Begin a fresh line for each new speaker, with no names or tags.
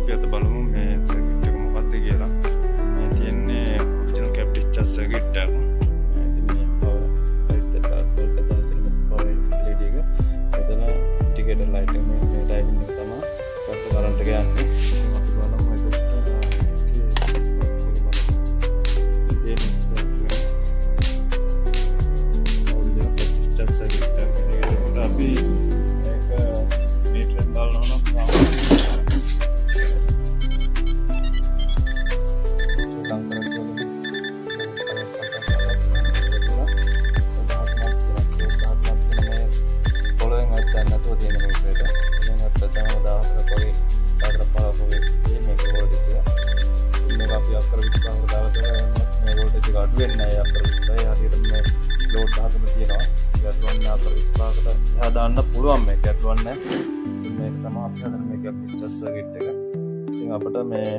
අපි අද බලමු මේ සර්කිට් එක මොකක්ද කියලා. මේ තියෙන්නේ ඔරිජිනල් කැපිටල් සර්කිට් එක. ඉතින් මේ පවර් ලයිට් එක බල්බ් එක දාලා පවර් LED එක. එතන ඉන්ඩිකේටර් ලයිට් එක මේ ඩ්‍රයිවිං එක තමයි කරන්ට් එක යන්නේ. ඉතින් අපි බලමු දාන්න පුළුවන් මේක ගැටලුවක් නැහැ. මේක තමයි අපි හදන මේ කැපිටල් සර්කිට් එක. ඉතින් අපිට මේ